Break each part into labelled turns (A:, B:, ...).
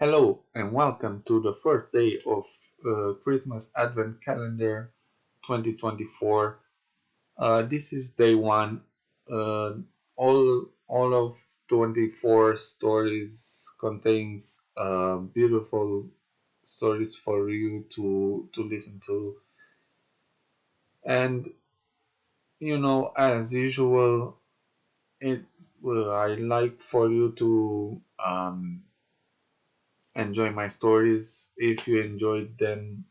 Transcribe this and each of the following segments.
A: Hello and welcome to the first day of Christmas Advent Calendar 2024. This is day one. Uh, all of 24 stories contains beautiful stories for you to listen to. And as usual, it I like for you to enjoy my stories. If you enjoyed them,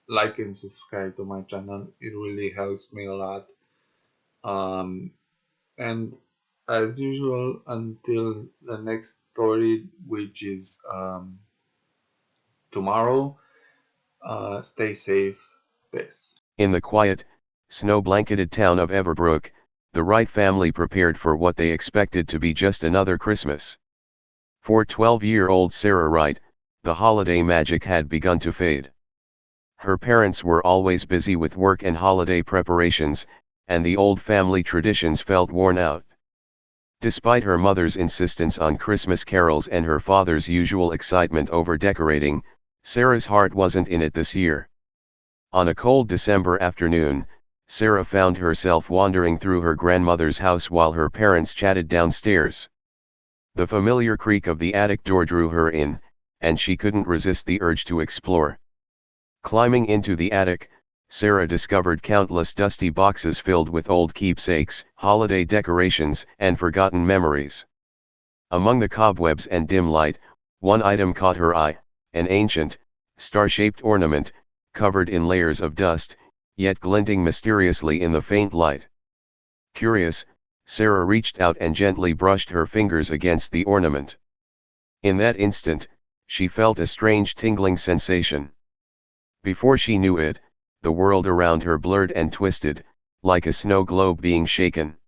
A: like and subscribe to my channel. It really helps me a lot. Um, and as usual, until the next story, which is tomorrow, stay safe. Peace.
B: In the quiet, snow-blanketed town of Everbrook, the Wright family prepared for what they expected to be just another Christmas. For 12-year-old Sarah Wright, the holiday magic had begun to fade. Her parents were always busy with work and holiday preparations, and the old family traditions felt worn out. Despite her mother's insistence on Christmas carols and her father's usual excitement over decorating, Sarah's heart wasn't in it this year. On a cold December afternoon, Sarah found herself wandering through her grandmother's house while her parents chatted downstairs. The familiar creak of the attic door drew her in, and she couldn't resist the urge to explore. Climbing into the attic, Sarah discovered countless dusty boxes filled with old keepsakes, holiday decorations, and forgotten memories. Among the cobwebs and dim light, one item caught her eye, an ancient, star-shaped ornament, covered in layers of dust, yet glinting mysteriously in the faint light. Curious, Sarah reached out and gently brushed her fingers against the ornament. In that instant, she felt a strange tingling sensation. Before she knew it, the world around her blurred and twisted, like a snow globe being shaken.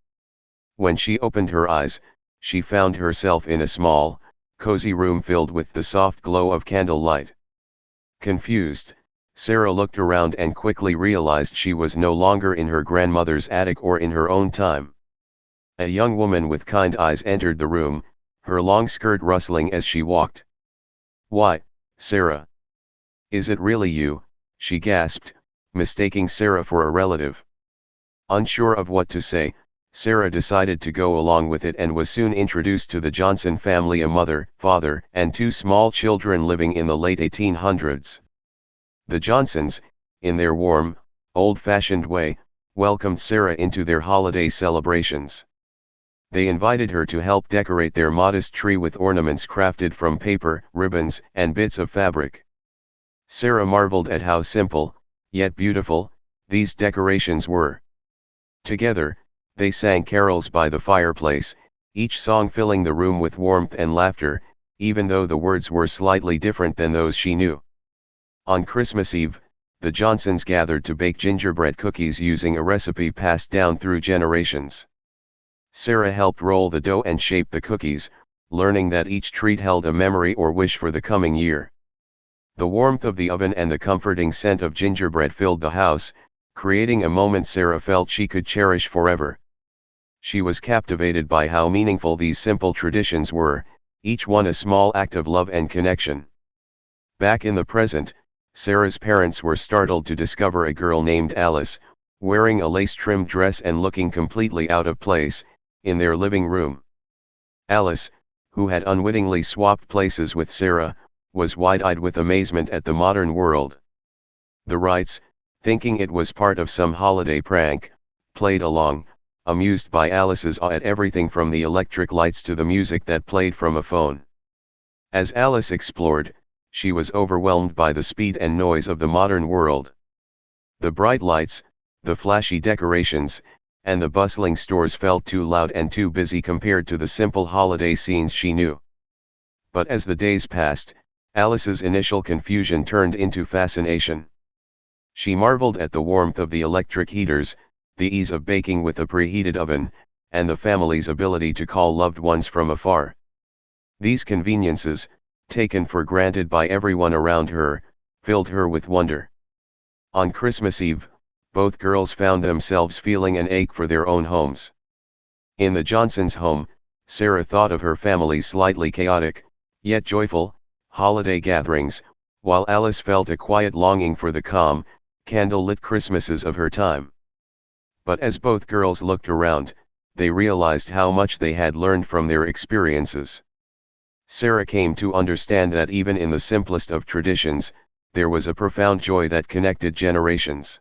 B: When she opened her eyes, she found herself in a small, cozy room filled with the soft glow of candlelight. Confused, Sarah looked around and quickly realized she was no longer in her grandmother's attic or in her own time. A young woman with kind eyes entered the room, her long skirt rustling as she walked. "Why, Sarah? Is it really you?" she gasped, mistaking Sarah for a relative. Unsure of what to say, Sarah decided to go along with it and was soon introduced to the Johnson family, a mother, father, and two small children living in the late 1800s. The Johnsons, in their warm, old-fashioned way, welcomed Sarah into their holiday celebrations. They invited her to help decorate their modest tree with ornaments crafted from paper, ribbons, and bits of fabric. Sarah marveled at how simple, yet beautiful, these decorations were. Together, they sang carols by the fireplace, each song filling the room with warmth and laughter, even though the words were slightly different than those she knew. On Christmas Eve, the Johnsons gathered to bake gingerbread cookies using a recipe passed down through generations. Sarah helped roll the dough and shape the cookies, learning that each treat held a memory or wish for the coming year. The warmth of the oven and the comforting scent of gingerbread filled the house, creating a moment Sarah felt she could cherish forever. She was captivated by how meaningful these simple traditions were, each one a small act of love and connection. Back in the present, Sarah's parents were startled to discover a girl named Alice, wearing a lace-trimmed dress and looking completely out of place, in their living room. Alice, who had unwittingly swapped places with Sarah, was wide-eyed with amazement at the modern world. The Wrights, thinking it was part of some holiday prank, played along, amused by Alice's awe at everything from the electric lights to the music that played from a phone. As Alice explored, she was overwhelmed by the speed and noise of the modern world. The bright lights, the flashy decorations, and the bustling stores felt too loud and too busy compared to the simple holiday scenes she knew. But as the days passed, Alice's initial confusion turned into fascination. She marveled at the warmth of the electric heaters, the ease of baking with a preheated oven, and the family's ability to call loved ones from afar. These conveniences, taken for granted by everyone around her, filled her with wonder. On Christmas Eve, both girls found themselves feeling an ache for their own homes. In the Johnsons' home, Sarah thought of her family's slightly chaotic, yet joyful, holiday gatherings, while Alice felt a quiet longing for the calm, candle-lit Christmases of her time. But as both girls looked around, they realized how much they had learned from their experiences. Sarah came to understand that even in the simplest of traditions, there was a profound joy that connected generations.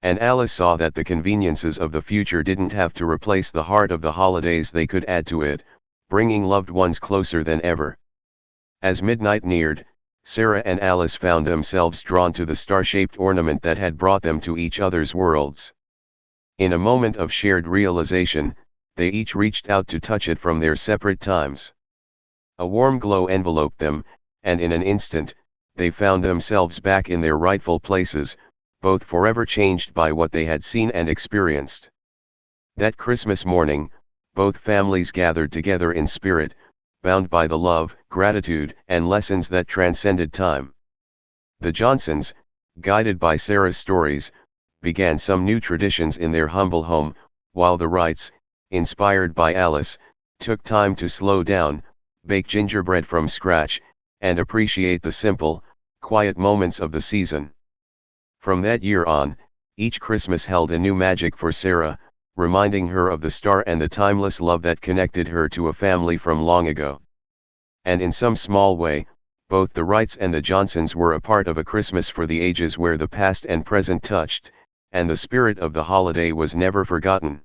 B: And Alice saw that the conveniences of the future didn't have to replace the heart of the holidays, they could add to it, bringing loved ones closer than ever. As midnight neared, Sarah and Alice found themselves drawn to the star-shaped ornament that had brought them to each other's worlds. In a moment of shared realization, they each reached out to touch it from their separate times. A warm glow enveloped them, and in an instant, they found themselves back in their rightful places, both forever changed by what they had seen and experienced. That Christmas morning, both families gathered together in spirit, bound by the love, gratitude, and lessons that transcended time. The Johnsons, guided by Sarah's stories, began some new traditions in their humble home, while the Wrights, inspired by Alice, took time to slow down, bake gingerbread from scratch, and appreciate the simple, quiet moments of the season. From that year on, each Christmas held a new magic for Sarah, reminding her of the star and the timeless love that connected her to a family from long ago. And in some small way, both the Wrights and the Johnsons were a part of a Christmas for the ages where the past and present touched, and the spirit of the holiday was never forgotten.